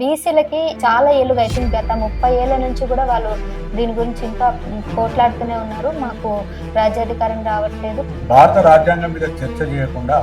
బీసీలకి చాలా ఏళ్ళుగా ఐ థింక్ గత 30 ఏళ్ల నుంచి కూడా వాళ్ళు దీని గురించి ఇంకా పోట్లాడుతూనే ఉన్నారు. మాకు రాజ్యాధికారం రావట్లేదు. భారత రాజ్యాంగం మీద చర్చ చేయకుండా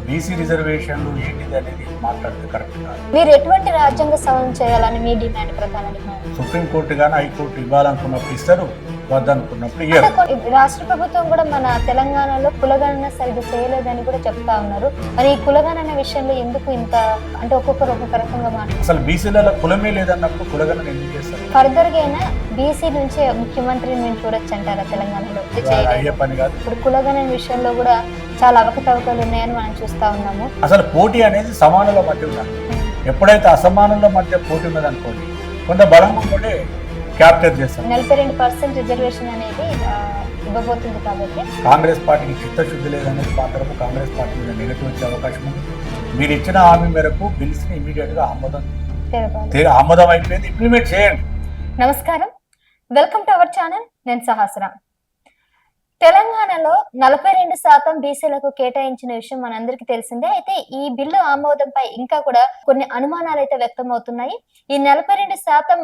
బీసీ రిజర్వేషన్లు ఏంటిది అనేది మాట్లాడితే కరెక్ట్ కాదు. మీరు ఎటువంటి రాజ్యాంగ సవరణ చేయాలని మీ డిమాండ్ ప్రకారం సుప్రీంకోర్టు కానీ హైకోర్టు ఇవ్వాలనుకున్నప్పుడు ఇస్తారు, వద్దనుకున్నప్పుడు ఇయ్యరు. రాష్ట్ర ప్రభుత్వం కూడా మన తెలంగాణలో కులగణన సరిగ్గా చేయలేదని కూడా చెప్తా ఉన్నారు. మరి ఈ కులగణన విషయంలో ఎందుకు ఇంత అంటే ఒక్కొక్కరు ఒక్కొక్క రకంగా మాట్లాడారు? అసలు బీసీలలో కులమే లేదన్నప్పుడు కులగణన ఎందుకు చేస్తారు? ఫర్దర్ గా అయినా బీసీ నుంచి ముఖ్యమంత్రిని మేము చూడొచ్చు అంటారా తెలంగాణలో? అయ్యే పని కాదు. ఇప్పుడు కులగణన విషయంలో కూడా చాలా అవకతవకలు ఉన్నాయని మనం చూస్తా ఉన్నాము. అసలు పోటీ అనేది సమానుల మధ్య ఉండాలి. ఎప్పుడైతే అసమానుల మధ్య పోటీ ఉన్నదనుకోండి, కొంత బలంగా కూడా క్యాప్చర్ చేస్తారు. 42% రిజర్వేషన్ అనేది ఇవ్వబోతుంది కాబట్టి కాంగ్రెస్ పార్టీకి చిత్తశుద్ధి లేదనేది మాత్రము కాంగ్రెస్ పార్టీ మీద నెగటివ్ వచ్చే అవకాశం ఉంది. మీరు ఇచ్చిన హామీ మేరకు బిల్స్ ని ఇమీడియట్ గా ఆమోదం అయిపోయింది, ఇంప్లిమెంట్ చేయండి. నమస్కారం, వెల్కమ్ టు అవర్ ఛానల్. నేను సహస్ర. తెలంగాణలో 42% బీసీలకు కేటాయించిన విషయం మనందరికీ తెలిసిందే. అయితే ఈ బిల్లు ఆమోదంపై ఇంకా కూడా కొన్ని అనుమానాలు అయితే వ్యక్తం అవుతున్నాయి. ఈ 42%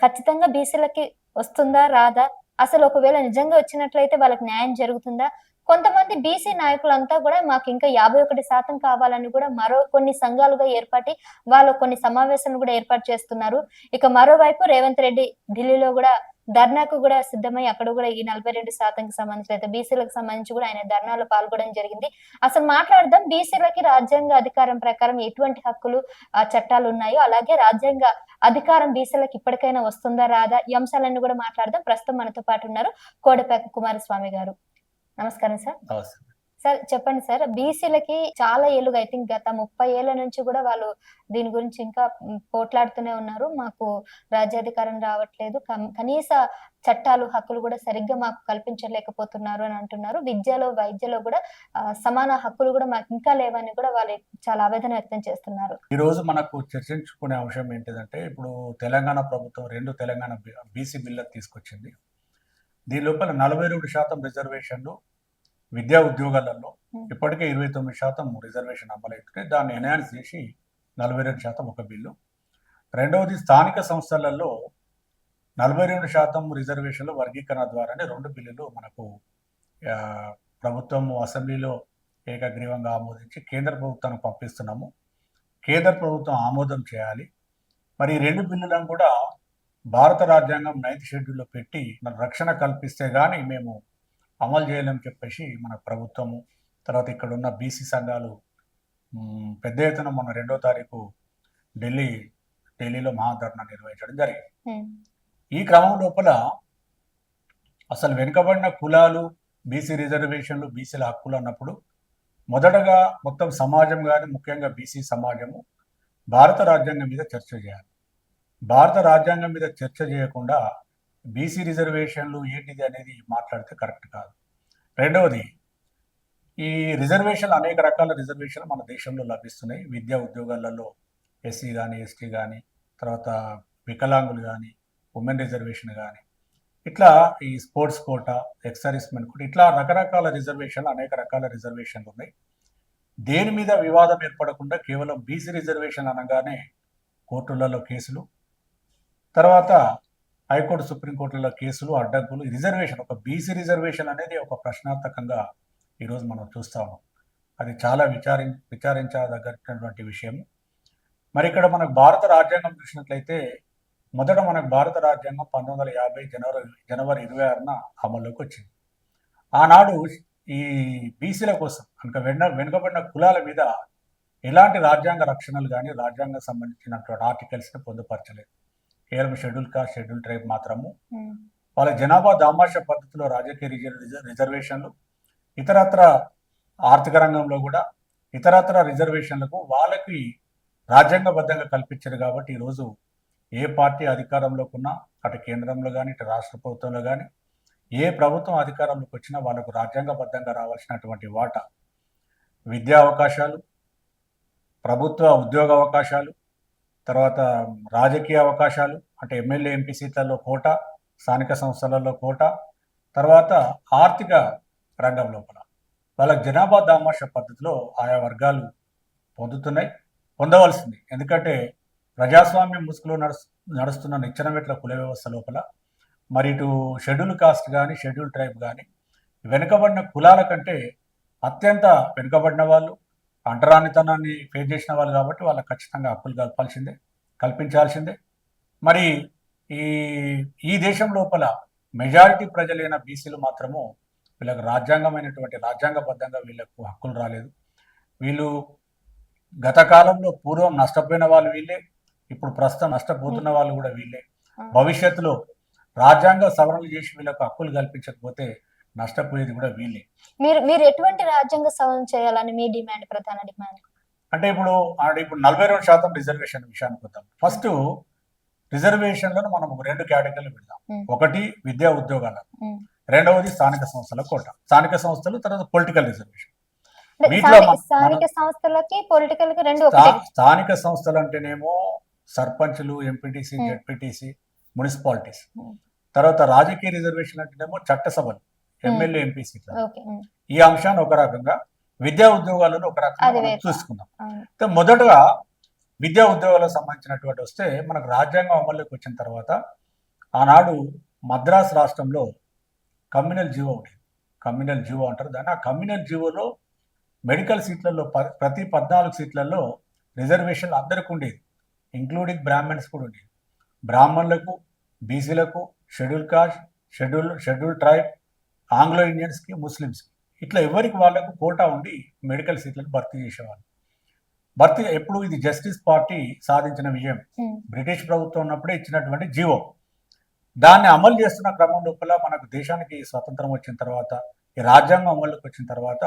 ఖచ్చితంగా బీసీలకి వస్తుందా రాదా, అసలు ఒకవేళ నిజంగా వచ్చినట్లయితే వాళ్ళకి న్యాయం జరుగుతుందా? కొంతమంది బీసీ నాయకులంతా కూడా మాకు ఇంకా 51% కావాలని కూడా మరో కొన్ని సంఘాలుగా ఏర్పాటి వాళ్ళు కొన్ని సమావేశాలను కూడా ఏర్పాటు చేస్తున్నారు. ఇక మరోవైపు రేవంత్ రెడ్డి ఢిల్లీలో కూడా ధర్నాకు కూడా సిద్ధమై అక్కడ కూడా ఈ 42%కి సంబంధించి అయితే బీసీలకు సంబంధించి కూడా ఆయన ధర్నాలో పాల్గొనడం జరిగింది. అసలు మాట్లాడదాం, బీసీలకి రాజ్యాంగ అధికారం ప్రకారం ఎటువంటి హక్కులు చట్టాలు ఉన్నాయో, అలాగే రాజ్యాంగ అధికారం బీసీలకు ఇప్పటికైనా వస్తుందా రాదా, ఈ అంశాలన్నీ కూడా మాట్లాడదాం. ప్రస్తుతం మనతో పాటు ఉన్నారు కోడెపాక కుమారస్వామి గారు. నమస్కారం సార్. సార్ చెప్పండి సార్, బీసీలకి చాలా ఏళ్ళుగా ఐ థింక్ గత 30 ఏళ్ల నుంచి కూడా వాళ్ళు దీని గురించి ఇంకా పోట్లాడుతూనే ఉన్నారు. మాకు రాజ్యాధికారం రావట్లేదు, కనీస చట్టాలు హక్కులు కూడా సరిగ్గా మాకు కల్పించలేకపోతున్నారు అని అంటున్నారు. విద్యలో వైద్యలో కూడా సమాన హక్కులు కూడా మాకు ఇంకా లేవని కూడా వాళ్ళు చాలా ఆవేదన వ్యక్తం చేస్తున్నారు. ఈ రోజు మనకు చర్చించుకునే అంశం ఏంటిదంటే, ఇప్పుడు తెలంగాణ ప్రభుత్వం 2 తెలంగాణ బీసీ బిల్లు తీసుకొచ్చింది. దీని లోపల 42% రిజర్వేషన్లు విద్యా ఉద్యోగాలలో ఇప్పటికే 29% రిజర్వేషన్ అమలవుతుంటే దాన్ని ఎన్హాన్స్ చేసి 42% ఒక బిల్లు. రెండవది స్థానిక సంస్థలలో 42% రిజర్వేషన్లు వర్గీకరణ ద్వారానే 2 బిల్లులు మనకు ప్రభుత్వం అసెంబ్లీలో ఏకగ్రీవంగా ఆమోదించి కేంద్ర ప్రభుత్వానికి పంపిస్తున్నాము. కేంద్ర ప్రభుత్వం ఆమోదం చేయాలి. మరి ఈ 2 బిల్లులను కూడా భారత రాజ్యాంగం 9th షెడ్యూల్లో పెట్టి రక్షణ కల్పిస్తే కానీ మేము అమలు చేయలేమని చెప్పేసి మన ప్రభుత్వము, తర్వాత ఇక్కడ ఉన్న బీసీ సంఘాలు పెద్ద ఎత్తున మొన్న 2వ తారీఖు ఢిల్లీలో మహాధర్నా నిర్వహించడం జరిగింది. ఈ క్రమం లోపల అసలు వెనుకబడిన కులాలు, బీసీ రిజర్వేషన్లు, బీసీల హక్కులు అన్నప్పుడు మొదటగా మొత్తం సమాజం కానీ ముఖ్యంగా బీసీ సమాజము భారత రాజ్యాంగం మీద చర్చ చేయాలి. భారత రాజ్యాంగం మీద చర్చ చేయకుండా బీసీ రిజర్వేషన్లు ఏంటిది అనేది మాట్లాడితే కరెక్ట్ కాదు. రెండవది, ఈ రిజర్వేషన్లు అనేక రకాల రిజర్వేషన్లు మన దేశంలో లభిస్తున్నాయి. విద్యా ఉద్యోగాలలో ఎస్సీ కానీ, ఎస్టీ కానీ, తర్వాత వికలాంగులు కానీ, ఉమెన్ రిజర్వేషన్ కానీ, ఇట్లా ఈ sports quota, ex servicemen quota, ఇట్లా రకరకాల రిజర్వేషన్లు, అనేక రకాల రిజర్వేషన్లు ఉన్నాయి. దేని మీద వివాదం ఏర్పడకుండా కేవలం బీసీ రిజర్వేషన్ అనగానే కోర్టులలో కేసులు, తర్వాత హైకోర్టు, సుప్రీంకోర్టులలో కేసులు, అడ్డంకులు. రిజర్వేషన్, ఒక బీసీ రిజర్వేషన్ అనేది ఒక ప్రశ్నార్థకంగా ఈరోజు మనం చూస్తాము. అది చాలా విచారించదగినటువంటి విషయం. మరి ఇక్కడ మనకు భారత రాజ్యాంగం చూసినట్లయితే మొదట మనకు భారత రాజ్యాంగం 1950 జనవరి 26న అమల్లోకి వచ్చింది. ఆనాడు ఈ బీసీల కోసం కనుక వెనుకబడిన కులాల మీద ఎలాంటి రాజ్యాంగ రక్షణలు కానీ రాజ్యాంగం సంబంధించినటువంటి ఆర్టికల్స్ని పొందుపరచలేదు. కేవలం షెడ్యూల్ కాస్ట్, షెడ్యూల్ ట్రైబ్ మాత్రము. వాళ్ళ జనాభా దామాష పద్ధతిలో రాజకీయ రిజర్వేషన్లు, ఇతరత్ర ఆర్థిక రంగంలో కూడా ఇతరత్ర రిజర్వేషన్లకు వాళ్ళకి రాజ్యాంగబద్ధంగా కల్పించారు. కాబట్టి ఈరోజు ఏ పార్టీ అధికారంలోకి ఉన్నా, అటు కేంద్రంలో కానీ ఇటు రాష్ట్ర ప్రభుత్వంలో కానీ ఏ ప్రభుత్వం అధికారంలోకి వచ్చినా వాళ్ళకు రాజ్యాంగబద్ధంగా రావాల్సినటువంటి వాటా, విద్యా అవకాశాలు, ప్రభుత్వ ఉద్యోగ అవకాశాలు, తర్వాత రాజకీయ అవకాశాలు అంటే ఎమ్మెల్యే, ఎంపీ సీట్లలో కోటా, స్థానిక సంస్థలలో కోటా, తర్వాత ఆర్థిక రంగం లోపల వాళ్ళ జనాభా దామాష పద్ధతిలో ఆయా వర్గాలు పొందవలసింది. ఎందుకంటే ప్రజాస్వామ్యం ముసుగులో నడుస్తున్న నిచ్చెనమెట్ల కుల వ్యవస్థ లోపల మరి ఇటు షెడ్యూల్ కాస్ట్ కానీ షెడ్యూల్ ట్రైబ్ కానీ వెనుకబడిన కులాల కంటే అత్యంత వెనుకబడిన వాళ్ళు, అంటరానితనాన్ని ఫేస్ చేసిన వాళ్ళు కాబట్టి వాళ్ళకి ఖచ్చితంగా హక్కులు కల్పించాల్సిందే. మరి ఈ ఈ దేశం లోపల మెజారిటీ ప్రజలైన బీసీలు మాత్రము వీళ్ళకి రాజ్యాంగబద్ధంగా వీళ్ళకు హక్కులు రాలేదు. వీళ్ళు గత కాలంలో పూర్వం నష్టపోయిన వాళ్ళు వీళ్ళే, ఇప్పుడు ప్రస్తుతం నష్టపోతున్న వాళ్ళు కూడా వీళ్ళే. భవిష్యత్తులో రాజ్యాంగ సవరణలు చేసి వీళ్ళకు హక్కులు కల్పించకపోతే నష్టపోయేది కూడా వీళ్ళే. మీరు ఎటువంటి రాజ్యాంగ సవరణ చేయాలని మీ డిమాండ్, ప్రధాన డిమాండ్? అంటే ఇప్పుడు 42% రిజర్వేషన్ విషయానికి వద్దాం. ఫస్ట్ రిజర్వేషన్లను మనం 2 కేటగిరీలు పెడదాం. ఒకటి విద్యా ఉద్యోగాల, రెండవది స్థానిక సంస్థల కోట. స్థానిక సంస్థలు, తర్వాత పొలిటికల్ రిజర్వేషన్. స్థానిక సంస్థలకి పొలిటికల్ కి రెండు ఒకటే. స్థానిక సంస్థలు అంటేనేమో సర్పంచ్లు, ఎంపీటీసీ, జెడ్పీటీసీ, మున్సిపాలిటీస్. తర్వాత రాజకీయ రిజర్వేషన్ అంటేనేమో చట్టసభలు, ఎమ్మెల్యే, ఎంపీ సీట్లు. ఈ అంశాన్ని ఒక రకంగా, విద్యా ఉద్యోగాలను ఒక రకంగా చూసుకుందాం. మొదటగా విద్యా ఉద్యోగాలకు సంబంధించినటువంటి వస్తే మనకు రాజ్యాంగం అమల్లోకి వచ్చిన తర్వాత ఆనాడు మద్రాసు రాష్ట్రంలో కమ్యూనల్ జీవో ఉండేది. కమ్యూనల్ జీవో అంటారు దాన్ని. ఆ కమ్యూనల్ జీవోలో మెడికల్ సీట్లలో ప్రతి 14 సీట్లలో రిజర్వేషన్లు అందరికీ ఉండేది, ఇంక్లూడింగ్ బ్రాహ్మణ్స్ కూడా ఉండేది. బ్రాహ్మణులకు, బీసీలకు, schedule caste, schedule tribe, Anglo ఇండియన్స్కి, ముస్లిమ్స్కి, ఇట్లా ఎవరికి వాళ్ళకు కోటా ఉండి మెడికల్ సీట్లను భర్తీ చేసేవాళ్ళు. ఎప్పుడు ఇది జస్టిస్ పార్టీ సాధించిన విజయం. బ్రిటిష్ ప్రభుత్వం ఉన్నప్పుడే ఇచ్చినటువంటి జీవో. దాన్ని అమలు చేస్తున్న క్రమం లోపల మనకు దేశానికి స్వతంత్రం వచ్చిన తర్వాత, ఈ రాజ్యాంగం అమలుకి వచ్చిన తర్వాత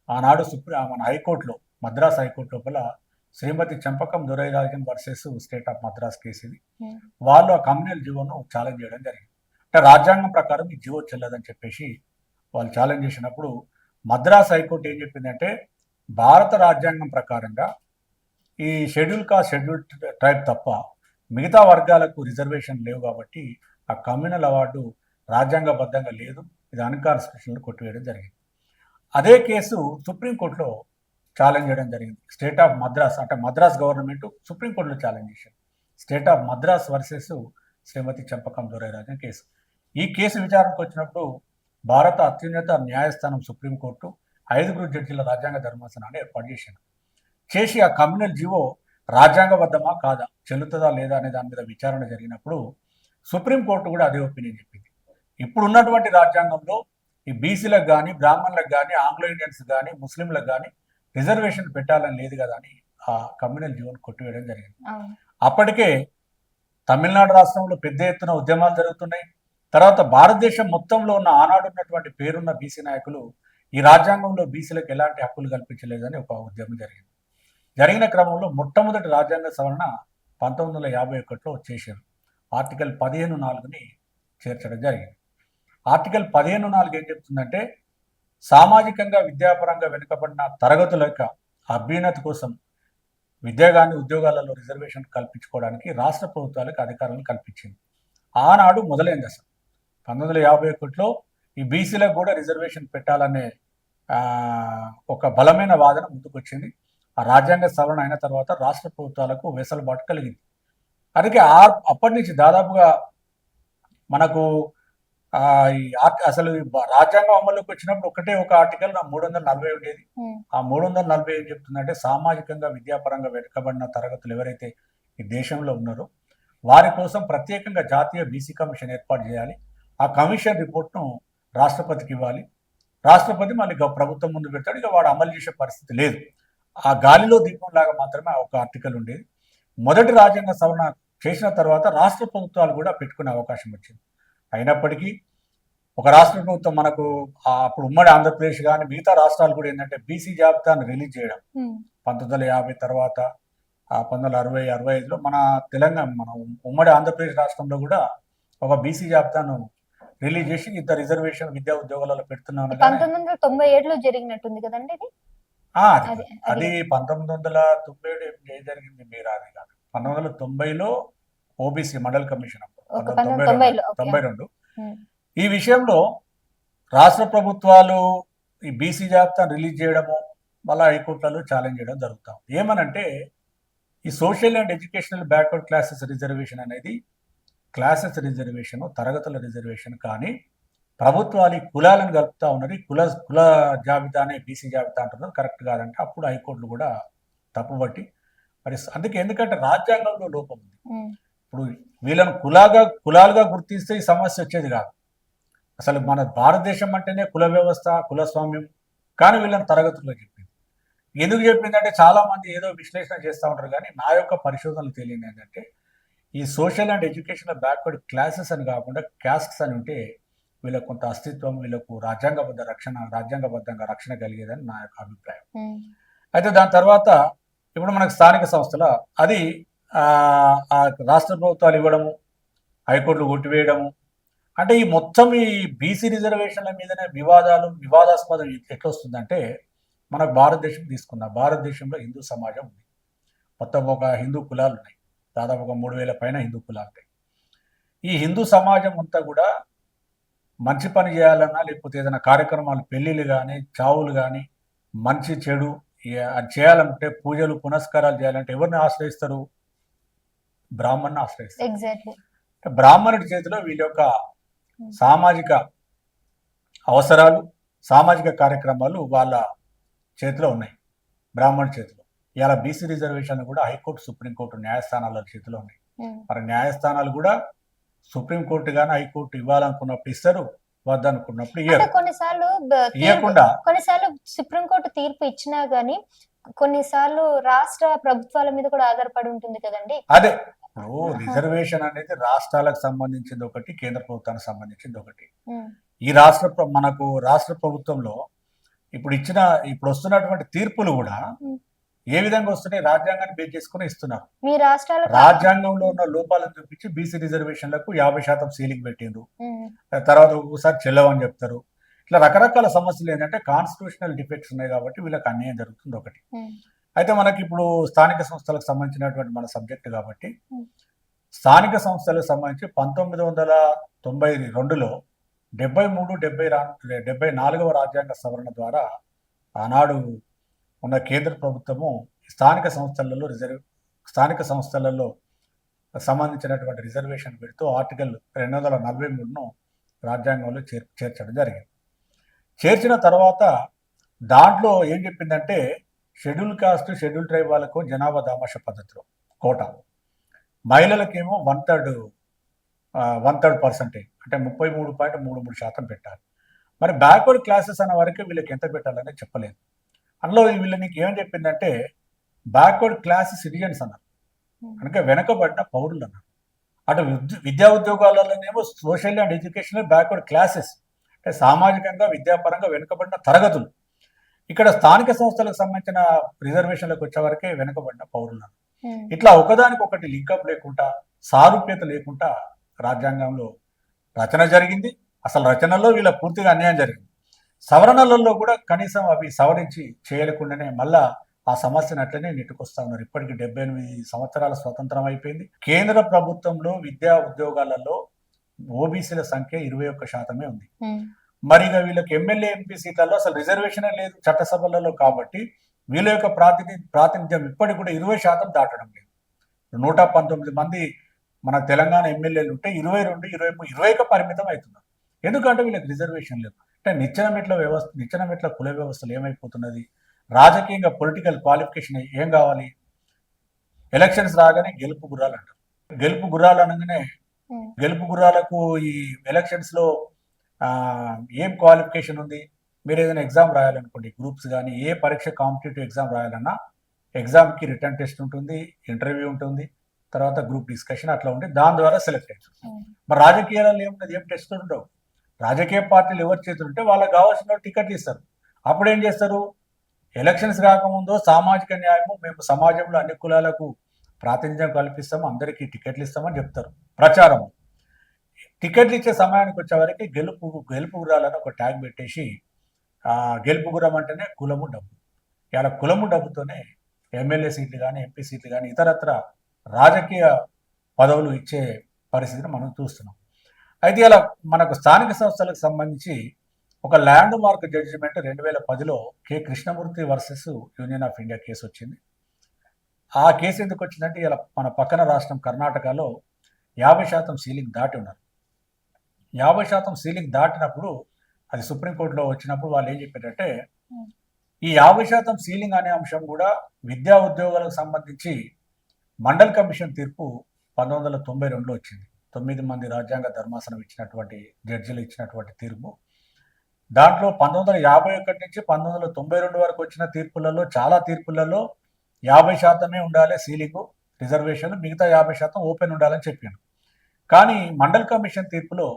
ఆనాడు మన హైకోర్టులో, మద్రాస్ హైకోర్టు లోపల Shrimati Champakam Dorairajan versus state of Madras case ఇది. వాళ్ళు ఆ కమ్యూనల్ జీవోను ఛాలెంజ్ చేయడం జరిగింది. అంటే రాజ్యాంగం ప్రకారం ఈ జీవో చెల్లదని చెప్పేసి వాళ్ళు ఛాలెంజ్ చేసినప్పుడు మద్రాస్ హైకోర్టు ఏం చెప్పిందంటే, భారత రాజ్యాంగం ప్రకారంగా ఈ షెడ్యూల్ కాస్ట్, షెడ్యూల్ ట్రైబ్ తప్ప మిగతా వర్గాలకు రిజర్వేషన్ లేవు కాబట్టి ఆ కమ్యూనల్ అవార్డు రాజ్యాంగబద్ధంగా లేదు, ఇది అన్కాన్స్టిట్యూషనల్ కొట్టివేయడం జరిగింది. అదే కేసు సుప్రీంకోర్టులో ఛాలెంజ్ చేయడం జరిగింది. స్టేట్ ఆఫ్ మద్రాస్, అంటే మద్రాస్ గవర్నమెంట్ సుప్రీంకోర్టులో ఛాలెంజ్ చేశారు. State of Madras versus Shrimati Champakam Dorairajan case. ఈ కేసు విచారణకు వచ్చినప్పుడు భారత అత్యున్నత న్యాయస్థానం సుప్రీంకోర్టు 5 జడ్జీల రాజ్యాంగ ధర్మాసనాన్ని ఏర్పాటు చేసి ఆ కమ్యూనల్ జీవో రాజ్యాంగబద్ధమా కాదా, చెల్లుతుందా లేదా అనే దాని మీద విచారణ జరిగినప్పుడు సుప్రీంకోర్టు కూడా అదే ఒపీనియన్ చెప్పింది. ఇప్పుడు ఉన్నటువంటి రాజ్యాంగంలో ఈ బీసీలకు కానీ, బ్రాహ్మణులకు కానీ, ఆంగ్లో ఇండియన్స్ కానీ, ముస్లింలకు కానీ రిజర్వేషన్ పెట్టాలని లేదు కదా అని ఆ కమ్యూనల్ జీవోను కొట్టివేయడం జరిగింది. అప్పటికే తమిళనాడు రాష్ట్రంలో పెద్ద ఎత్తున ఉద్యమాలు జరుగుతున్నాయి. తర్వాత భారతదేశం మొత్తంలో ఉన్న ఆనాడు ఉన్నటువంటి పేరున్న బీసీ నాయకులు ఈ రాజ్యాంగంలో బీసీలకు ఎలాంటి హక్కులు కల్పించలేదని ఒక ఉద్యమం జరిగిన క్రమంలో మొట్టమొదటి రాజ్యాంగ సవరణ 1951లో చేశారు. ఆర్టికల్ 15(4)ని చేర్చడం జరిగింది. ఆర్టికల్ 15(4) ఏం చెప్తుందంటే, సామాజికంగా, విద్యాపరంగా వెనుకబడిన తరగతుల యొక్క అభ్యున్నతి కోసం విద్య కానీ, ఉద్యోగాలలో రిజర్వేషన్ కల్పించుకోవడానికి రాష్ట్ర ప్రభుత్వాలకు అధికారాలను కల్పించింది. ఆనాడు మొదలైంది అసలు 1951లో ఈ బీసీలకు కూడా రిజర్వేషన్ పెట్టాలనే ఒక బలమైన వాదన ముందుకొచ్చింది. ఆ రాజ్యాంగ సవరణ అయిన తర్వాత రాష్ట్ర ప్రభుత్వాలకు వెసులుబాటు కలిగింది. అందుకే అప్పటి నుంచి దాదాపుగా మనకు అసలు రాజ్యాంగం అమల్లోకి వచ్చినప్పుడు ఒక ఆర్టికల్ 340 ఉండేది. ఆ 340 ఏం చెప్తుందంటే, సామాజికంగా, విద్యాపరంగా వెనుకబడిన తరగతులు ఎవరైతే ఈ దేశంలో ఉన్నారో వారి కోసం ప్రత్యేకంగా జాతీయ బీసీ కమిషన్ ఏర్పాటు చేయాలి. ఆ కమిషన్ రిపోర్ట్ను రాష్ట్రపతికి ఇవ్వాలి. రాష్ట్రపతి మళ్ళీ ప్రభుత్వం ముందు పెడతాడు. ఇక వాడు అమలు చేసే పరిస్థితి లేదు. ఆ గాలిలో దీపంలాగా మాత్రమే ఒక ఆర్టికల్ ఉండేది. మొదటి రాజ్యాంగ సవరణ చేసిన తర్వాత రాష్ట్ర ప్రభుత్వాలు కూడా పెట్టుకునే అవకాశం వచ్చింది. అయినప్పటికీ ఒక రాష్ట్ర ప్రభుత్వం మనకు అప్పుడు ఉమ్మడి ఆంధ్రప్రదేశ్ కానీ మిగతా రాష్ట్రాలు కూడా ఏంటంటే బీసీ జాబితాను రిలీజ్ చేయడం 1950 తర్వాత 1960, 65లో మన ఉమ్మడి ఆంధ్రప్రదేశ్ రాష్ట్రంలో కూడా ఒక బీసీ జాబితాను రిలీజ్ చేసి ఇంత రిజర్వేషన్ విద్యా ఉద్యోగాలలో పెడుతున్నాను. 1997లో జరిగినట్టుంది కదండి ఇది. అది 1997 ఏం జరిగింది మీరు అది కాదు. 1990లో ఓబీసీ మండల్ కమిషన్ 1992. ఈ విషయంలో రాష్ట్ర ప్రభుత్వాలు ఈ బీసీ జాబితాను రిలీజ్ చేయడము, మళ్ళీ హైకోర్టులలో ఛాలెంజ్ చేయడం జరుగుతాం. ఏమనంటే, ఈ social and educational backward classes reservation అనేది క్లాసెస్ రిజర్వేషన్, తరగతుల రిజర్వేషన్ కానీ ప్రభుత్వాలు ఈ కులాలను కలుపుతా ఉన్నది. కుల జాబితానే బీసీ జాబితా అంటున్నారు, కరెక్ట్ కాదంటే అప్పుడు హైకోర్టులు కూడా తప్పుబట్టి మరి అందుకే, ఎందుకంటే రాజ్యాంగంలో లోపం ఉంది. ఇప్పుడు వీళ్ళను కులాలుగా గుర్తిస్తే ఈ సమస్య వచ్చేది కాదు. అసలు మన భారతదేశం అంటేనే కుల వ్యవస్థ, కులస్వామ్యం, కానీ వీళ్ళని తరగతుల్లో చెప్పింది. ఎందుకు చెప్పిందంటే చాలా మంది ఏదో విశ్లేషణ చేస్తూ ఉంటారు, కానీ నా యొక్క పరిశోధనలు తెలియదు ఏంటంటే ఈ social and educational backward classes అని కాకుండా క్యాస్ట్స్ అని ఉంటే వీళ్ళకు కొంత అస్తిత్వం, వీళ్ళకు రాజ్యాంగబద్ధంగా రక్షణ కలిగేదని నా యొక్క అభిప్రాయం. అయితే దాని తర్వాత ఇప్పుడు మనకు స్థానిక సంస్థల అది రాష్ట్ర ప్రభుత్వాలు ఇవ్వడము, హైకోర్టులు కొట్టివేయడము, అంటే ఈ మొత్తం ఈ బీసీ రిజర్వేషన్ల మీదనే వివాదాస్పదం ఎట్లా వస్తుందంటే, మనకు భారతదేశం తీసుకుందాం. భారతదేశంలో హిందూ సమాజం ఉంది. మొత్తం ఒక హిందూ కులాలు ఉన్నాయి, దాదాపు ఒక 3000 పైన హిందూ కులాలు ఉంటాయి. ఈ హిందూ సమాజం అంతా కూడా మంచి పని చేయాలన్నా, లేకపోతే ఏదైనా కార్యక్రమాలు, పెళ్లిళ్ళు కానీ, చావులు కానీ, మంచి చెడు అది చేయాలంటే, పూజలు పునస్కారాలు చేయాలంటే ఎవరిని ఆశ్రయిస్తారు? బ్రాహ్మణ్ని ఆశ్రయిస్తారు. ఎగ్జాక్ట్లీ. బ్రాహ్మణుడి చేతిలో వీళ్ళ యొక్క సామాజిక అవసరాలు, సామాజిక కార్యక్రమాలు వాళ్ళ చేతిలో ఉన్నాయి, బ్రాహ్మణుడి చేతిలో. ఇలా బీసీ రిజర్వేషన్ కూడా హైకోర్టు, సుప్రీంకోర్టు న్యాయస్థానాల చేతిలో ఉన్నాయి. మరి న్యాయస్థానాలు కూడా సుప్రీంకోర్టు కానీ హైకోర్టు ఇవ్వాలనుకున్నప్పుడు ఇస్తారు, వద్దనుకున్నప్పుడు ఇవ్వరు. కొన్నిసార్లు సుప్రీంకోర్టు తీర్పు ఇచ్చినా గానీ కొన్నిసార్లు రాష్ట్ర ప్రభుత్వాల మీద కూడా ఆధారపడి ఉంటుంది కదండి. అదే రిజర్వేషన్ అనేది రాష్ట్రాలకు సంబంధించింది ఒకటి, కేంద్ర ప్రభుత్వానికి సంబంధించింది ఒకటి. ఈ మనకు రాష్ట్ర ప్రభుత్వంలో ఇప్పుడు వస్తున్నటువంటి తీర్పులు కూడా ఏ విధంగా వస్తున్నాయి? రాజ్యాంగాన్ని బేస్ చేసుకుని ఇస్తున్నారు. మీ రాష్ట్రాల రాజ్యాంగంలో ఉన్న లోపాలను చూపించి బీసీ రిజర్వేషన్లకు 50% సీలింగ్ పెట్టిండ్రు, తర్వాత ఒక్కోసారి చెల్లవని చెప్తారు. ఇట్లా రకరకాల సమస్యలు ఏంటంటే కాన్స్టిట్యూషనల్ డిఫెక్ట్స్ ఉన్నాయి కాబట్టి వీళ్ళకి అన్యాయం జరుగుతుంది ఒకటి. అయితే మనకి ఇప్పుడు స్థానిక సంస్థలకు సంబంధించినటువంటి మన సబ్జెక్ట్ కాబట్టి, స్థానిక సంస్థలకు సంబంధించి 1992లో 74వ రాజ్యాంగ సవరణ ద్వారా ఆనాడు ఉన్న కేంద్ర ప్రభుత్వము స్థానిక సంస్థలలో సంబంధించినటువంటి రిజర్వేషన్ పెడుతూ ఆర్టికల్ 243ను రాజ్యాంగంలో చేర్చడం జరిగింది. చేర్చిన తర్వాత దాంట్లో ఏం చెప్పిందంటే, షెడ్యూల్ కాస్ట్, షెడ్యూల్ ట్రైబ్ వాళ్ళకు జనాభా దామాష పద్ధతిలో కోటా, మహిళలకేమో 1/3 పర్సెంటేజ్ అంటే 33.33% పెట్టాలి. మరి బ్యాక్వర్డ్ క్లాసెస్ అన్న వరకు వీళ్ళకి ఎంత పెట్టాలని చెప్పలేదు. అందులో వీళ్ళని ఏమని చెప్పిందంటే బ్యాక్వర్డ్ క్లాస్ సిటిజన్స్ అన్నారు, అంటే వెనకబడిన పౌరులు అన్నారు. అటు విద్యా ఉద్యోగాలలోనేమో social and educational backward classes అంటే సామాజికంగా, విద్యాపరంగా వెనుకబడిన తరగతులు. ఇక్కడ స్థానిక సంస్థలకు సంబంధించిన రిజర్వేషన్లకు వచ్చే వరకే వెనుకబడిన పౌరులు. ఇట్లా ఒకదానికొకటి లింకప్ లేకుండా, సారూప్యత లేకుండా రాజ్యాంగంలో రచన జరిగింది. అసలు రచనలో వీళ్ళ పూర్తిగా అన్యాయం జరిగింది. సవరణలలో కూడా కనీసం అవి సవరించి చేయలేకుండానే మళ్ళా ఆ సమస్యను అట్లనే నెట్టుకొస్తా ఉన్నారు. ఇప్పటికి 78 సంవత్సరాల స్వతంత్రం అయిపోయింది. కేంద్ర ప్రభుత్వంలో విద్యా ఉద్యోగాలలో ఓబీసీల సంఖ్య 21% ఉంది. మరి వీళ్ళకి ఎమ్మెల్యే, ఎంపీ సీట్లలో అసలు రిజర్వేషన్ లేదు చట్టసభలలో. కాబట్టి వీళ్ళ యొక్క ప్రాతినిధ్యం ఇప్పటికి కూడా 20% దాటడం లేదు. 119 మంది మన తెలంగాణ ఎమ్మెల్యేలు ఉంటే 22-20కి పరిమితం అవుతున్నారు. ఎందుకంటే వీళ్ళకి రిజర్వేషన్ లేదు. అంటే నిచ్చెన మెట్ల కుల వ్యవస్థలు ఏమైపోతున్నది? రాజకీయంగా పొలిటికల్ క్వాలిఫికేషన్ ఏం కావాలి? ఎలక్షన్స్ రాగానే గెలుపు గుర్రాలు అంటారు. గెలుపు గుర్రాలు అనగానే గెలుపు గుర్రాలకు ఈ ఎలక్షన్స్ లో ఏం క్వాలిఫికేషన్ ఉంది? మీరు ఏదైనా ఎగ్జామ్ రాయాలనుకోండి, గ్రూప్స్ కానీ ఏ పరీక్ష, కాంపిటేటివ్ ఎగ్జామ్ రాయాలన్నా ఎగ్జామ్కి రిటర్న్ టెస్ట్ ఉంటుంది, ఇంటర్వ్యూ ఉంటుంది, తర్వాత గ్రూప్ డిస్కషన్ అట్లా ఉంటే దాని ద్వారా సెలెక్ట్ అవుతుంది. మరి రాజకీయాలలో ఏమున్నది? ఏం టెస్టులు ఉండవు. రాజకీయ పార్టీలు ఎవరి చేతులు ఉంటే వాళ్ళకి కావాల్సిన టికెట్లు ఇస్తారు. అప్పుడు ఏం చేస్తారు? ఎలక్షన్స్ రాకముందో సామాజిక న్యాయము, మేము సమాజంలో అన్ని కులాలకు ప్రాతినిధ్యం కల్పిస్తాము, అందరికీ టికెట్లు ఇస్తామని చెప్తారు ప్రచారం. టికెట్లు ఇచ్చే సమయానికి వచ్చేవరకు గెలుపు గుర్రాలని ఒక ట్యాగ్ పెట్టేసి, గెలుపు గుర్రం అంటేనే కులము, డబ్బు. ఇలా కులము, డబ్బుతోనే ఎమ్మెల్యే సీట్లు కానీ, ఎంపీ సీట్లు కానీ, ఇతరత్ర రాజకీయ పదవులు ఇచ్చే పరిస్థితిని మనం చూస్తున్నాం. అయితే ఇలా మనకు స్థానిక సంస్థలకు సంబంధించి ఒక ల్యాండ్ మార్క్ జడ్జిమెంట్ 2010లో K Krishnamurthy versus union of India case వచ్చింది. ఆ కేసు ఎందుకు వచ్చిందంటే ఇలా మన పక్కన రాష్ట్రం కర్ణాటకలో 50% సీలింగ్ దాటి ఉన్నారు. 50% సీలింగ్ దాటినప్పుడు అది సుప్రీంకోర్టులో వచ్చినప్పుడు వాళ్ళు ఏం చెప్పారంటే ఈ 50% సీలింగ్ అనే అంశం కూడా విద్యా ఉద్యోగాలకు సంబంధించి మండల్ కమిషన్ తీర్పు 1992లో వచ్చింది. 9 మంది రాజ్యాంగ ధర్మాసనం ఇచ్చినటువంటి జడ్జిలు ఇచ్చినటువంటి తీర్పు. దాంట్లో 1951 నుంచి 1992 వరకు వచ్చిన తీర్పులలో చాలా తీర్పులలో 50% ఉండాలి సీలింగ్ రిజర్వేషన్, మిగతా 50% ఓపెన్ ఉండాలని చెప్పాను. కానీ మండల్ కమిషన్ తీర్పులో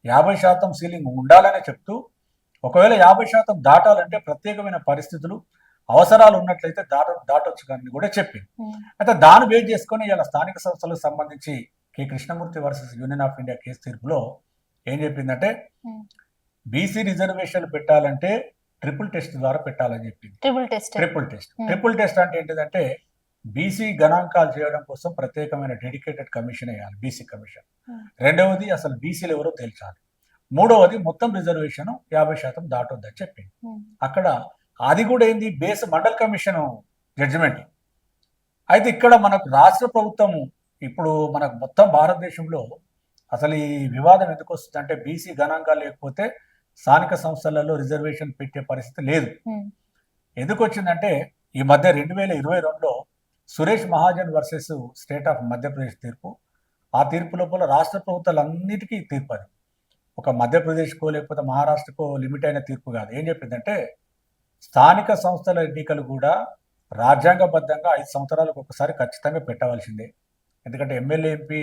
50% సీలింగ్ ఉండాలని చెప్తూ ఒకవేళ 50% దాటాలంటే ప్రత్యేకమైన పరిస్థితులు అవసరాలు ఉన్నట్లయితే దాటొచ్చు కానీ కూడా చెప్పింది. అయితే దాన్ని బేస్ చేసుకొని ఇలా స్థానిక సంస్థలకు సంబంధించి K Krishnamurthy versus union of India case తీర్పులో ఏం చెప్పిందంటే బీసీ రిజర్వేషన్లు పెట్టాలంటే ట్రిపుల్ టెస్ట్ ద్వారా పెట్టాలని చెప్పింది. ట్రిపుల్ టెస్ట్ అంటే ఏంటిదంటే బీసీ గణాంకాలు చేయడం కోసం ప్రత్యేకమైన డెడికేటెడ్ కమిషన్ వేయాలి, బీసీ కమిషన్. రెండవది అసలు బీసీలు ఎవరో తేల్చాలి. మూడవది మొత్తం రిజర్వేషన్ 50% దాటొద్దని చెప్పింది. అక్కడ అది కూడా ఏంది బేస్ మండల్ కమిషన్ జడ్జిమెంట్. అయితే ఇక్కడ మనకు రాష్ట్ర ప్రభుత్వము ఇప్పుడు మనకు మొత్తం భారతదేశంలో అసలు ఈ వివాదం ఎందుకు వస్తుంది అంటే బీసీ గణాంకాలు లేకపోతే స్థానిక సంస్థలలో రిజర్వేషన్ పెట్టే పరిస్థితి లేదు. ఎందుకు వచ్చిందంటే ఈ మధ్య 2022లో Suresh Mahajan versus state of Madhya Pradesh తీర్పు. ఆ తీర్పు లోపల రాష్ట్ర ప్రభుత్వాలన్నిటికీ తీర్పు అది ఒక మధ్యప్రదేశ్కో లేకపోతే మహారాష్ట్రకో లిమిట్ అయిన తీర్పు కాదు. ఏం చెప్పిందంటే స్థానిక సంస్థల ఎన్నికలు కూడా రాజ్యాంగబద్ధంగా 5 సంవత్సరాలకు ఒకసారి ఖచ్చితంగా పెట్టవలసిందే. ఎందుకంటే ఎమ్మెల్యే ఎంపీ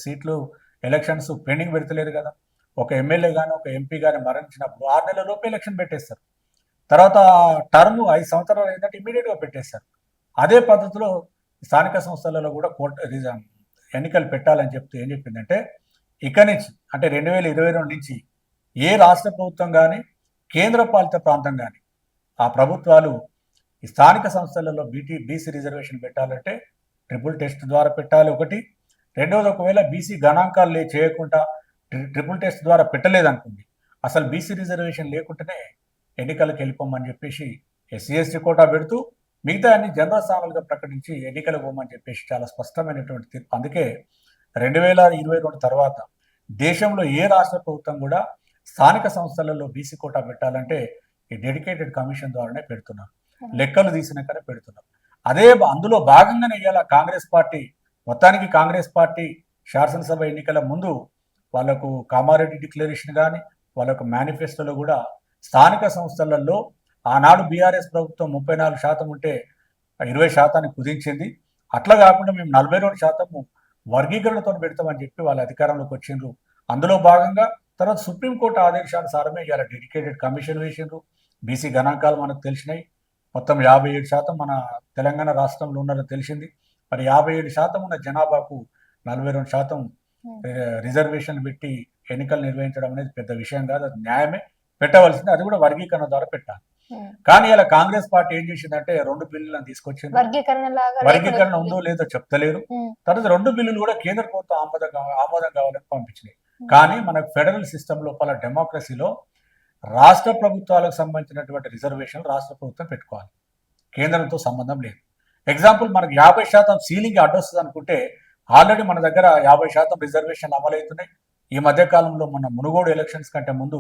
సీట్లు ఎలక్షన్స్ పెండింగ్ పెడతలేరు కదా. ఒక ఎమ్మెల్యే కానీ ఒక ఎంపీ కానీ మరణించినప్పుడు 6 నెలల లోపు ఎలక్షన్ పెట్టేస్తారు. తర్వాత టర్మ్ 5 సంవత్సరాలు అయిందంటే ఇమీడియట్గా పెట్టేస్తారు. అదే పద్ధతిలో స్థానిక సంస్థలలో కూడా ఎన్నికలు పెట్టాలని చెప్తూ ఏం చెప్పిందంటే ఇక్కడి నుంచి అంటే 2022 నుంచి ఏ రాష్ట్ర ప్రభుత్వం కానీ కేంద్ర పాలిత ప్రాంతం కానీ ఆ ప్రభుత్వాలు ఈ స్థానిక సంస్థలలో బీసీ రిజర్వేషన్ పెట్టాలంటే ట్రిపుల్ టెస్ట్ ద్వారా పెట్టాలి ఒకటి. రెండవది ఒకవేళ బీసీ గణాంకాలు చేయకుండా ట్రిపుల్ టెస్ట్ ద్వారా పెట్టలేదనుకోండి అసలు బీసీ రిజర్వేషన్ లేకుండానే ఎన్నికలకు వెళ్ళిపోమని చెప్పేసి ఎస్సీ ఎస్టీ కోటా పెడుతూ మిగతా అన్ని జనరల్ స్థానాలుగా ప్రకటించి ఎన్నికలకు పోమని చెప్పేసి చాలా స్పష్టమైనటువంటి తీర్పు. అందుకే 2022 తర్వాత దేశంలో ఏ రాష్ట్ర ప్రభుత్వం కూడా స్థానిక సంస్థలలో బీసీ కోటా పెట్టాలంటే ఈ డెడికేటెడ్ కమిషన్ ద్వారానే పెడుతున్నారు, లెక్కలు తీసినాకనే పెడుతున్నారు. అందులో భాగంగానే ఇవాళ కాంగ్రెస్ పార్టీ శాసనసభ ఎన్నికల ముందు వాళ్ళకు కామారెడ్డి డిక్లరేషన్ కానీ వాళ్ళకు మేనిఫెస్టోలో కూడా స్థానిక సంస్థలలో ఆనాడు బీఆర్ఎస్ ప్రభుత్వం 34% ఉంటే 20% కుదించింది. అట్లా కాకుండా మేము 42% వర్గీకరణతో పెడతామని చెప్పి వాళ్ళ అధికారంలోకి వచ్చిండ్రు. అందులో భాగంగా తర్వాత సుప్రీంకోర్టు ఆదేశానుసారమే ఇవాళ డెడికేటెడ్ కమిషన్ వేసిండ్రు. బీసీ గణాంకాలు మనకు తెలిసినాయి. మొత్తం 57% మన తెలంగాణ రాష్ట్రంలో ఉన్నారని తెలిసింది. మరి 57% ఉన్న జనాభాకు 42% రిజర్వేషన్ పెట్టి ఎన్నికలు నిర్వహించడం అనేది పెద్ద విషయం కాదు, అది న్యాయమే, పెట్టవలసింది. అది కూడా వర్గీకరణ ద్వారా పెట్టాలి. కానీ ఇలా కాంగ్రెస్ పార్టీ ఏం చేసిందంటే 2 బిల్లులను తీసుకొచ్చింది. వర్గీకరణ ఉందో లేదో చెప్తలేరు. తర్వాత 2 బిల్లులు కూడా కేంద్ర ప్రభుత్వం ఆమోదం కావాలని పంపించినాయి. కానీ మనకు ఫెడరల్ సిస్టమ్ లోపల డెమోక్రసీలో రాష్ట్ర ప్రభుత్వాలకు సంబంధించినటువంటి రిజర్వేషన్ రాష్ట్ర ప్రభుత్వం పెట్టుకోవాలి, కేంద్రంతో సంబంధం లేదు. ఎగ్జాంపుల్ మనకు 50% సీలింగ్ అడ్డొస్తుంది అనుకుంటే ఆల్రెడీ మన దగ్గర 50% రిజర్వేషన్ అమలవుతున్నాయి. ఈ మధ్యకాలంలో మన మునుగోడు ఎలక్షన్స్ కంటే ముందు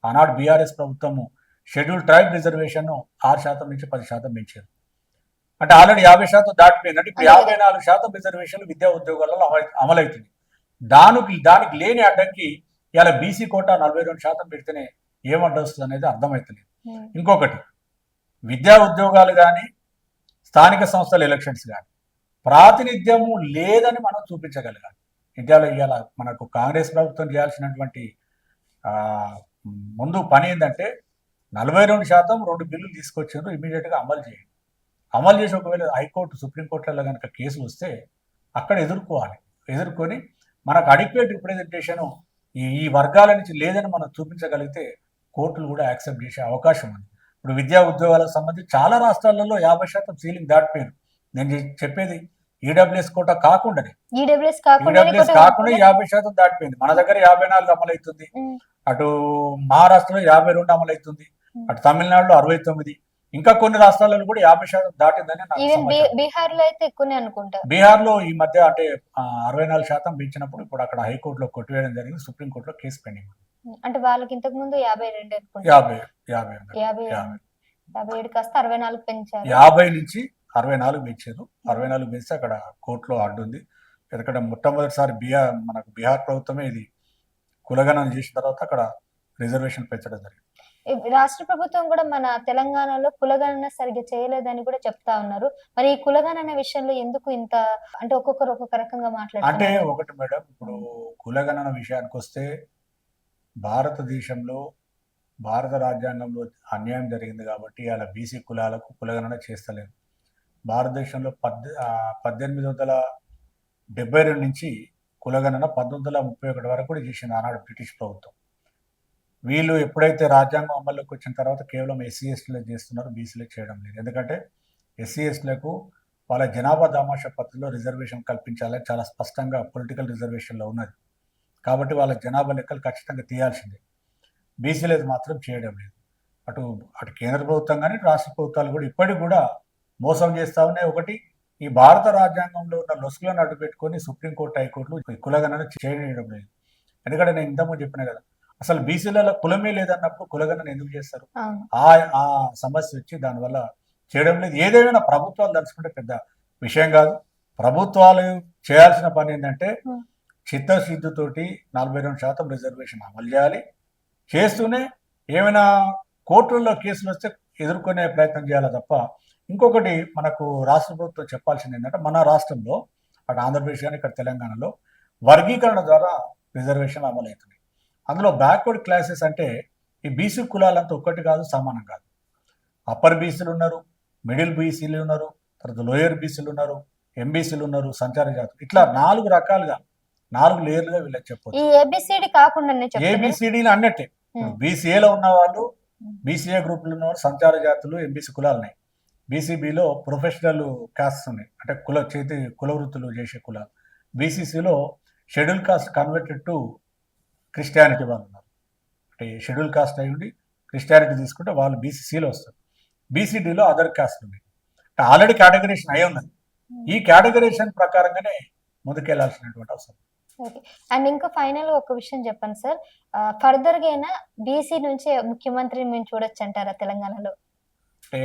ఆనాడు బీఆర్ఎస్ ప్రభుత్వము షెడ్యూల్ ట్రైబ్ రిజర్వేషన్ 6% నుంచి 10% పెంచారు. అంటే ఆల్రెడీ 50% దాటిపోయిందంటే ఇప్పుడు 54% రిజర్వేషన్లు విద్యా ఉద్యోగాలలో అమలవుతుంది. దానికి లేని అడ్డంకి ఇలా బీసీ కోటా 42% పెడితేనే ఏమడ్డొస్తుంది అనేది అర్థమవుతలేదు. ఇంకొకటి విద్యా ఉద్యోగాలు కానీ స్థానిక సంస్థల ఎలక్షన్స్ కానీ ప్రాతినిధ్యము లేదని మనం చూపించగలగాలి. ఇండియాలో ఇవాళ మనకు కాంగ్రెస్ ప్రభుత్వం చేయాల్సినటువంటి ముందు పని ఏంటంటే 42% 2 బిల్లులు తీసుకొచ్చారు, ఇమీడియట్గా అమలు చేయండి. అమలు చేసి ఒకవేళ హైకోర్టు సుప్రీంకోర్టులలో కనుక కేసులు వస్తే అక్కడ ఎదుర్కొని మనకు అడిక్వేట్ రిప్రజెంటేషన్ ఈ వర్గాల నుంచి లేదని మనం చూపించగలిగితే కోర్టులు కూడా యాక్సెప్ట్ చేసే అవకాశం ఉంది. ఇప్పుడు విద్యా ఉద్యోగాలకు సంబంధించి చాలా రాష్ట్రాలలో 50% సీలింగ్ దాటిపోయారు. నేను చెప్పేది ఈడబ్ల్యూఎస్ కోటా కాకుండానే, ఈడబ్ల్యూఎస్ కాకుండా 50% దాటిపోయింది. మన దగ్గర 54 అమలవుతుంది, అటు మహారాష్ట్రలో 52 అమలవుతుంది, అటు తమిళనాడులో 69, ఇంకా కొన్ని రాష్ట్రాలలో కూడా 50% దాటిందని నాకు ఈవెన్ సమాచారం. బీహార్ లో అయితే ఎక్కువనే అనుకుంటా. బీహార్లో ఈ మధ్య అంటే 64% పెంచినప్పుడు ఇప్పుడు అక్కడ హైకోర్టులో కొట్టివేయడం జరిగింది, సుప్రీంకోర్టులో కేసు పెండింగ్. అంటే వాళ్ళకి ఇంతకు ముందు 52 అనుకుంటా. 50 50 ఉంది. 50 50 57 కాస్త 64 పెంచారు. 50 నుంచి 64 పెంచారు. 64 పెంచితే అక్కడ కోర్టులో అడ్డు ఉంది. ఎందుకంటే మొట్టమొదటిసారి మనకు బీహార్ ప్రభుత్వమే ఇది కులగణన చేసిన తర్వాత అక్కడ రిజర్వేషన్ పెంచడం జరిగింది. రాష్ట్ర ప్రభుత్వం కూడా మన తెలంగాణలో కులగణన సరిగ్గా చేయలేదని కూడా చెప్తా ఉన్నారు. మరి ఈ కులగణన విషయంలో ఎందుకు ఇంత అంటే ఒక్కొక్కరు ఒక్కొక్క రకంగా అంటే మాట్లాడుతున్నారు? ఒకటి మేడం, ఇప్పుడు కులగణన విషయానికి వస్తే భారతదేశంలో భారత రాజ్యాంగంలో అన్యాయం జరిగింది కాబట్టి అలా బీసీ కులాలకు కులగణన చేస్తలేదు. భారతదేశంలో 1872 నుంచి కులగణన 1931 వరకు కూడా చేసింది ఆనాడు బ్రిటిష్ ప్రభుత్వం. వీళ్ళు ఎప్పుడైతే రాజ్యాంగం అమల్లోకి వచ్చిన తర్వాత కేవలం ఎస్సీ ఎస్టీలకు చేస్తున్నారు, బీసీలకు చేయడం లేదు. ఎందుకంటే ఎస్సీ ఎస్టీలకు వాళ్ళ జనాభా దామాషా పత్రికలో రిజర్వేషన్ కల్పించాలని చాలా స్పష్టంగా పొలిటికల్ రిజర్వేషన్లో ఉన్నది. కాబట్టి వాళ్ళ జనాభా లెక్కలు ఖచ్చితంగా తీయాల్సిందే. బీసీలకు మాత్రం చేయడం లేదు. అటు అటు కేంద్ర ప్రభుత్వం కానీ రాష్ట్ర ప్రభుత్వాలు కూడా ఇప్పటికి కూడా మోసం చేస్తా ఉన్నాయి. ఒకటి, ఈ భారత రాజ్యాంగంలో ఉన్న లొసుగులను అడ్డు పెట్టుకొని సుప్రీంకోర్టు, హైకోర్టులు కులగణన చేయడం లేదు. ఎందుకంటే నేను ఇంతకుముందు చెప్పిన కదా, అసలు బీసీలలో కులమే లేదన్నప్పుడు కులగణన ఎందుకు చేస్తారు? ఆ సమస్య వచ్చి దానివల్ల చేయడం లేదు. ఏదేమైనా ప్రభుత్వాలు తలుచుకుంటే పెద్ద విషయం కాదు. ప్రభుత్వాలు చేయాల్సిన పని ఏంటంటే చిత్తశుద్ధితోటి 42% రిజర్వేషన్ అమలు చేయాలి. చేస్తూనే ఏమైనా కోర్టుల్లో కేసులు వస్తే ఎదుర్కొనే ప్రయత్నం చేయాలి తప్ప. ఇంకొకటి మనకు రాష్ట్ర ప్రభుత్వం చెప్పాల్సింది ఏంటంటే, మన రాష్ట్రంలో అటు ఆంధ్రప్రదేశ్ కానీ ఇక్కడ తెలంగాణలో వర్గీకరణ ద్వారా రిజర్వేషన్లు అమలవుతున్నాయి. అందులో బ్యాక్వర్డ్ క్లాసెస్ అంటే ఈ బీసీ కులాలంతా ఒక్కటి కాదు, సమానం కాదు. అప్పర్ బీసీలు ఉన్నారు, మిడిల్ బీసీలు ఉన్నారు, తర్వాత లోయర్ బీసీలు ఉన్నారు, ఎంబీసీలు ఉన్నారు, సంచార జాతులు, ఇట్లా 4 రకాలుగా 4 లేయర్లుగా వీళ్ళకి చెప్పొచ్చు. ఈ ఏబిసిడి కాకుండానే ఏబిసిడీలు అన్నట్టే బీసీఏలో ఉన్న వాళ్ళు, బీసీఏ గ్రూపులు ఉన్నవాళ్ళు సంచార జాతులు, ఎంబీసీ కులాలు ఉన్నాయి. బీసీబీలో ప్రొఫెషనల్ కాస్ట్ ఉన్నాయి, అంటే కుల వృత్తులు చేసే కులాలు. బీసీసీలో schedule caste converted to Christianity వాళ్ళు ఉన్నారు. అంటే షెడ్యూల్ కాస్ట్ అయి ఉండి క్రిస్టియానిటీ తీసుకుంటే వాళ్ళు బీసీసీలో వస్తారు. బీసీడీలో అదర్ కాస్ట్ ఉన్నాయి. అంటే ఆల్రెడీ కేటగరేషన్ అయి ఉన్నది. ఈ కేటగరేషన్ ప్రకారంగానే ముందుకెళ్లాల్సినటువంటి అవసరం. ఓకే. అండ్ ఇంకా ఫైనల్ ఒక విషయం చెప్పండి సార్, ఫర్దర్ గా అయినా బీసీ నుంచి ముఖ్యమంత్రిని మేము చూడొచ్చు అంటారా తెలంగాణలో? అంటే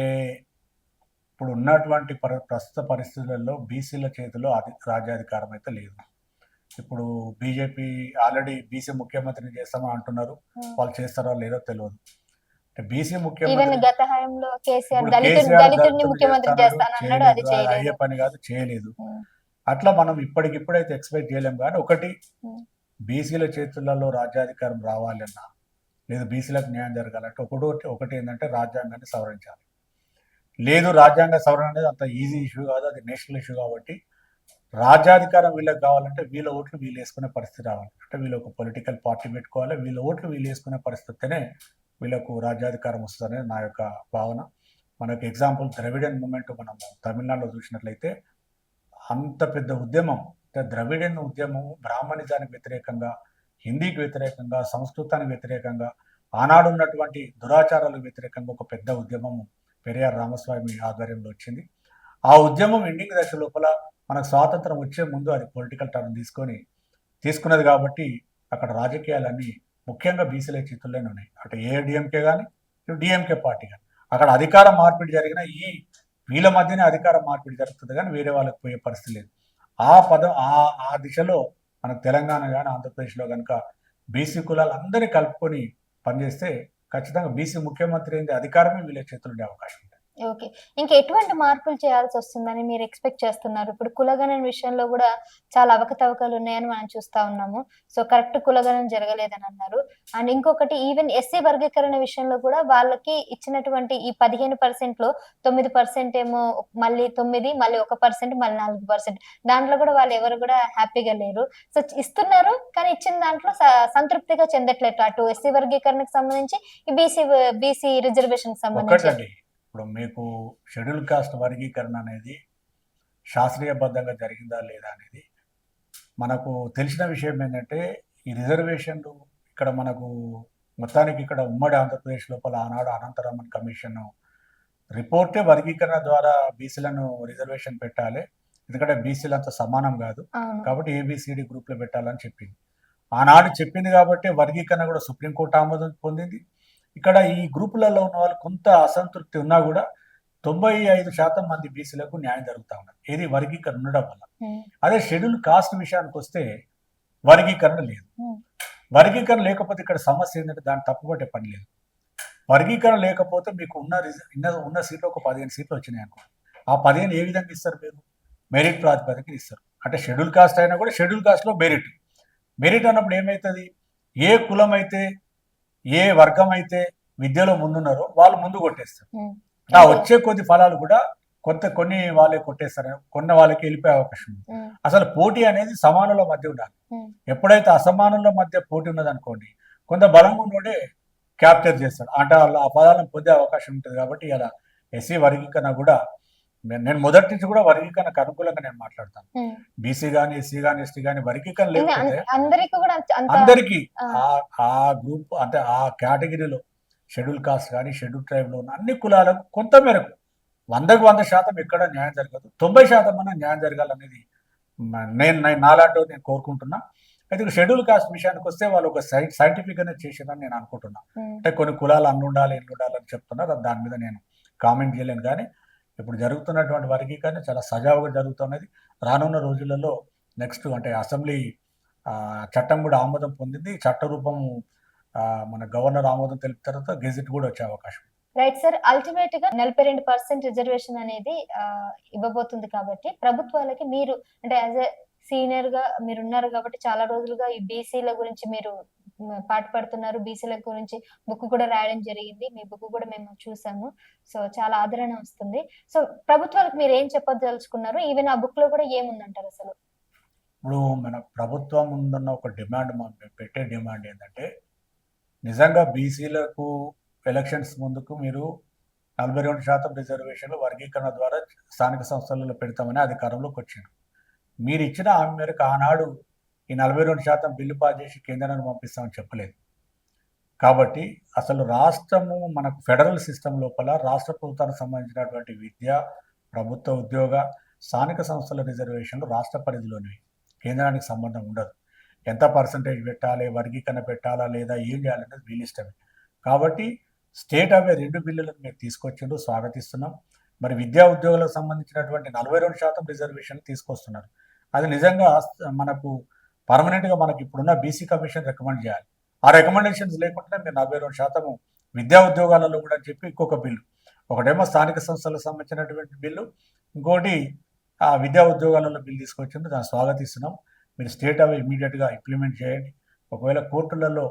ఇప్పుడు ఉన్నటువంటి ప్రస్తుత పరిస్థితులలో బీసీల చేతిలో రాజ్యాధికారం అయితే లేదు. ఇప్పుడు బీజేపీ ఆల్రెడీ బీసీ ముఖ్యమంత్రిని చేస్తామని అంటున్నారు. వాళ్ళు చేస్తారో లేదో తెలియదు. బీసీ ముఖ్యమంత్రి గత హయాంలో కేసీఆర్ దళితుడిని ముఖ్యమంత్రి చేస్తానన్నాడు, అది చేయలేదు. అయ్యే పని కాదు, చేయలేదు. అట్లా మనం ఇప్పటికిప్పుడైతే ఎక్స్పెక్ట్ చేయలేం. కానీ ఒకటి, బీసీల చేతులలో రాజ్యాధికారం రావాలన్నా లేదు బీసీలకు న్యాయం జరగాలంటే ఒకటి ఏంటంటే రాజ్యాంగాన్ని సవరించాలి. లేదు, రాజ్యాంగ సవరణ అనేది అంత ఈజీ ఇష్యూ కాదు, అది నేషనల్ ఇష్యూ. కాబట్టి రాజ్యాధికారం వీళ్ళకి కావాలంటే వీళ్ళ ఓట్లు వీళ్ళు వేసుకునే పరిస్థితి రావాలి. అంటే వీళ్ళు ఒక పొలిటికల్ పార్టీ పెట్టుకోవాలి, వీళ్ళ ఓట్లు వీళ్ళు వేసుకునే పరిస్థితినే వీళ్ళకు రాజ్యాధికారం వస్తుందనేది నా యొక్క భావన. మనకు ఎగ్జాంపుల్ ద్రవిడియన్ మూమెంట్ మనం తమిళనాడులో చూసినట్లయితే అంత పెద్ద ఉద్యమం, ద్రవిడియన్ ఉద్యమం బ్రాహ్మణిజానికి వ్యతిరేకంగా, హిందీకి వ్యతిరేకంగా, సంస్కృతానికి వ్యతిరేకంగా, ఆనాడు ఉన్నటువంటి దురాచారాలకు వ్యతిరేకంగా ఒక పెద్ద ఉద్యమం పెరియార్ రామస్వామి ఆధ్వర్యంలో వచ్చింది. ఆ ఉద్యమం ఎండింగ్ దశ లోపల మనకు స్వాతంత్రం వచ్చే ముందు అది పొలిటికల్ టర్న్ తీసుకున్నది. కాబట్టి అక్కడ రాజకీయాలన్నీ ముఖ్యంగా బీసీల చేతుల్లోనే ఉన్నాయి. అటు ఏఐడిఎంకే కానీ ఇటు డిఎంకే పార్టీ కానీ. అక్కడ అధికార మార్పిడి జరిగిన వీళ్ళ మధ్యనే అధికార మార్పిడి జరుగుతుంది, కానీ వేరే వాళ్ళకి పోయే పరిస్థితి లేదు. ఆ దిశలో మనకు తెలంగాణ కానీ ఆంధ్రప్రదేశ్లో కనుక బీసీ కులాలు అందరినీ కలుపుకొని పనిచేస్తే ఖచ్చితంగా బీసీ ముఖ్యమంత్రి అయింది అధికారమే వీళ్ళ చేతులు ఉండే అవకాశం ఉంది. ఓకే. ఇంకా ఎటువంటి మార్పులు చేయాల్సి వస్తుందని మీరు ఎక్స్పెక్ట్ చేస్తున్నారు? ఇప్పుడు కులగణన విషయంలో కూడా చాలా అవకతవకలు ఉన్నాయని మనం చూస్తా ఉన్నాము. సో కరెక్ట్ కులగణన జరగలేదని అన్నారు. అండ్ ఇంకొకటి, ఈవెన్ ఎస్సీ వర్గీకరణ విషయంలో కూడా వాళ్ళకి ఇచ్చినటువంటి ఈ 15% లో 9% ఏమో మళ్ళీ 9, మళ్ళీ 1%, మళ్ళీ 4%. దాంట్లో కూడా వాళ్ళు ఎవరు కూడా హ్యాపీగా లేరు. సో ఇస్తున్నారు, కానీ ఇచ్చిన దాంట్లో సంతృప్తిగా చెందట్లేదు. అటు ఎస్సీ వర్గీకరణకు సంబంధించి, ఈ బీసీ రిజర్వేషన్ సంబంధించి. ఇప్పుడు మీకు షెడ్యూల్ కాస్ట్ వర్గీకరణ అనేది శాస్త్రీయబద్ధంగా జరిగిందా లేదా అనేది మనకు తెలిసిన విషయం ఏంటంటే, ఈ రిజర్వేషన్లు ఇక్కడ మనకు మొత్తానికి ఇక్కడ ఉమ్మడి ఆంధ్రప్రదేశ్ లోపల ఆనాడు అనంతరామన్ కమిషన్ రిపోర్టే వర్గీకరణ ద్వారా బీసీలను రిజర్వేషన్ పెట్టాలి, ఎందుకంటే బీసీలు అంత సమానం కాదు అవును. కాబట్టి ఏబిసిడి గ్రూప్లో పెట్టాలని చెప్పింది. ఆనాడు చెప్పింది కాబట్టి వర్గీకరణ కూడా సుప్రీంకోర్టు ఆమోదం పొందింది. ఇక్కడ ఈ గ్రూపులలో ఉన్న వాళ్ళు కొంత అసంతృప్తి ఉన్నా కూడా 95% మంది బీసీలకు న్యాయం జరుగుతూ ఉన్నది, ఏది వర్గీకరణ ఉండడం వల్ల. అదే షెడ్యూల్ కాస్ట్ విషయానికి వస్తే వర్గీకరణ లేదు. వర్గీకరణ లేకపోతే ఇక్కడ సమస్య ఏంటంటే దాన్ని తప్పుపట్టే పని లేదు. వర్గీకరణ లేకపోతే మీకు ఉన్న సీట్లు ఒక 15 సీట్లు వచ్చినాయి అనుకోండి, ఆ 15 ఏ విధంగా ఇస్తారు? మీరు మెరిట్ ప్రాతిపదికన ఇస్తారు. అంటే షెడ్యూల్ కాస్ట్ అయినా కూడా షెడ్యూల్ కాస్ట్లో మెరిట్ అన్నప్పుడు ఏమవుతుంది? ఏ కులం అయితే ఏ వర్గం అయితే విద్యలో ముందున్నారో వాళ్ళు ముందు కొట్టేస్తారు. ఆ వచ్చే కొద్ది ఫలాలు కూడా కొన్ని వాళ్ళే కొట్టేస్తారు, కొన్ని వాళ్ళకి వెళ్ళిపోయే అవకాశం ఉంది. అసలు పోటీ అనేది సమానుల మధ్య ఉండాలి. ఎప్పుడైతే అసమానుల మధ్య పోటీ ఉన్నదనుకోండి, కొంత బలంగా ఉన్నోడే క్యాప్చర్ చేస్తాడు, అంటే వాళ్ళు ఆ పదాలను పొందే అవకాశం ఉంటుంది. కాబట్టి ఇలా ఎస్సీ వర్గీకరణ కూడా నేను మొదటి నుంచి కూడా వర్గీకరణకు అనుకూలంగా నేను మాట్లాడతాను. బీసీ కానీ ఎస్సీ కానీ ఎస్టీ కానీ వర్గీకరణ లేకపోతే అందరికీ ఆ గ్రూప్ అంటే ఆ కేటగిరీలో షెడ్యూల్ కాస్ట్ కానీ షెడ్యూల్ ట్రైబ్లో ఉన్న అన్ని కులాలకు కొంత మేరకు 100% ఎక్కడ న్యాయం జరగదు, 90% అన్న న్యాయం జరగాలనేది నాలాంటి నేను కోరుకుంటున్నా. అయితే షెడ్యూల్ కాస్ట్ విషయానికి వస్తే వాళ్ళు ఒక సైంటిఫిక్ గా చేసేదని నేను అనుకుంటున్నా. అంటే కొన్ని కులాలు అన్ని ఉండాలి అని చెప్తున్నారు, దాని మీద నేను కామెంట్ చేయలేను. కానీ ఇప్పుడు జరుగుతున్నటువంటి వర్గీకరణ చాలా సజావుగా జరుగుతున్నది. రానున్న రోజులలో నెక్స్ట్ అంటే అసెంబ్లీ చట్టం కూడా ఆమోదం పొందింది, చట్ట రూపం మన గవర్నర్ ఆమోదం తెలిపిన తర్వాత గెజిట్ కూడా వచ్చే అవకాశం. రైట్ సార్, అల్టిమేట్ గా 42% రిజర్వేషన్ అనేది ఇవ్వబోతుంది కాబట్టి ప్రభుత్వాలకి మీరు అంటే యాజ్ ఎ సీనియర్ గా మీరు ఉన్నారు కాబట్టి చాలా రోజులుగా ఈ బీసీల గురించి మీరు పాటుపడుతున్నారు, బీసీల గురించి బుక్ కూడా రాయడం జరిగింది, మీ బుక్ కూడా మేము చూసాము. సో చాలా ఆదరణ వస్తుంది. సో ప్రభుత్వాలకు మీరు ఏం చెప్పదలుచుకున్నారు? ఈవెన్ ఆ బుక్ లో కూడా ఏముందంటారు అసలు? ఇప్పుడు మన ప్రభుత్వం ముందున్న ఒక డిమాండ్, పెట్టే డిమాండ్ ఏంటంటే నిజంగా బీసీలకు ఎలక్షన్స్ ముందుకు మీరు 42% రిజర్వేషన్లు వర్గీకరణ ద్వారా స్థానిక సంస్థలలో పెడతామని అధికారంలోకి వచ్చింది. మీరు ఇచ్చిన హామీ మేరకు ఆనాడు ఈ 42% బిల్లు పాస్ చేసి కేంద్రాన్ని పంపిస్తామని చెప్పలేదు. కాబట్టి అసలు రాష్ట్రము మనకు ఫెడరల్ సిస్టమ్ లోపల రాష్ట్ర ప్రభుత్వానికి సంబంధించినటువంటి విద్య, ప్రభుత్వ ఉద్యోగ, స్థానిక సంస్థల రిజర్వేషన్లు రాష్ట్ర పరిధిలోనివి, కేంద్రానికి సంబంధం ఉండదు. ఎంత పర్సంటేజ్ పెట్టాలి, వర్గీకరణ పెట్టాలా లేదా ఏం చేయాలనేది వీళ్ళ ఇష్టమే. కాబట్టి స్టేట్ అవే 2 బిల్లులను మీరు తీసుకొచ్చిండ్రు, స్వాగతిస్తున్నాం. మరి విద్యా ఉద్యోగులకు సంబంధించినటువంటి 42% రిజర్వేషన్ తీసుకొస్తున్నారు. అది నిజంగా మనకు పర్మనెంట్గా మనకి ఇప్పుడున్న బీసీ కమిషన్ రికమెండ్ చేయాలి. ఆ రికమెండేషన్స్ లేకుండా మీరు 42% విద్యా ఉద్యోగాలలో కూడా చెప్పి ఇంకొక బిల్లు, ఒకటేమో స్థానిక సంస్థలకు సంబంధించినటువంటి బిల్లు, ఇంకోటి ఆ విద్యా ఉద్యోగాలలో బిల్లు తీసుకొచ్చింది, దాన్ని స్వాగతిస్తున్నాం. మీరు స్టేట్ అవే ఇమీడియట్గా ఇంప్లిమెంట్ చేయండి. ఒకవేళ కోర్టులలో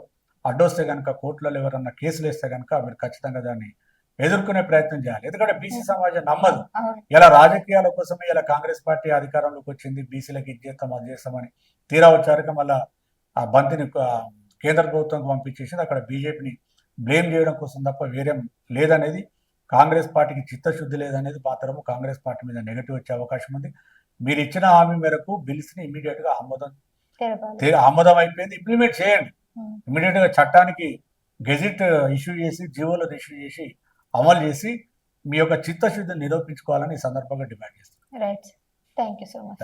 అడ్డొస్తే కనుక, కోర్టులలో ఎవరన్నా కేసులు వేస్తే కనుక మీరు ఖచ్చితంగా దాన్ని ఎదుర్కొనే ప్రయత్నం చేయాలి. ఎందుకంటే బీసీ సమాజం నమ్మదు. ఇలా రాజకీయాల కోసమే ఇలా కాంగ్రెస్ పార్టీ అధికారంలోకి వచ్చింది, బీసీలకు ఇది చేస్తాం అది చేస్తామని, తీరా వచ్చాక మళ్ళీ ఆ బంతిని కేంద్ర ప్రభుత్వంకి పంపించేసింది. అక్కడ బీజేపీని బ్లేమ్ చేయడం కోసం తప్ప వేరే లేదనేది, కాంగ్రెస్ పార్టీకి చిత్తశుద్ధి లేదనేది మాత్రము కాంగ్రెస్ పార్టీ మీద నెగటివ్ వచ్చే అవకాశం ఉంది. మీరు ఇచ్చిన హామీ మేరకు బిల్స్ని ఇమీడియట్గా ఆమోదం అయిపోయింది, ఇంప్లిమెంట్ చేయండి. ఇమీడియట్గా చట్టానికి గెజిట్ ఇష్యూ చేసి, జీవోలను ఇష్యూ చేసి అమలు చేసి మీ యొక్క చిత్తశుద్ధిని నిరూపించుకోవాలని ఈ సందర్భంగా డిమాండ్ చేస్తున్నాను. Right, thank you so much.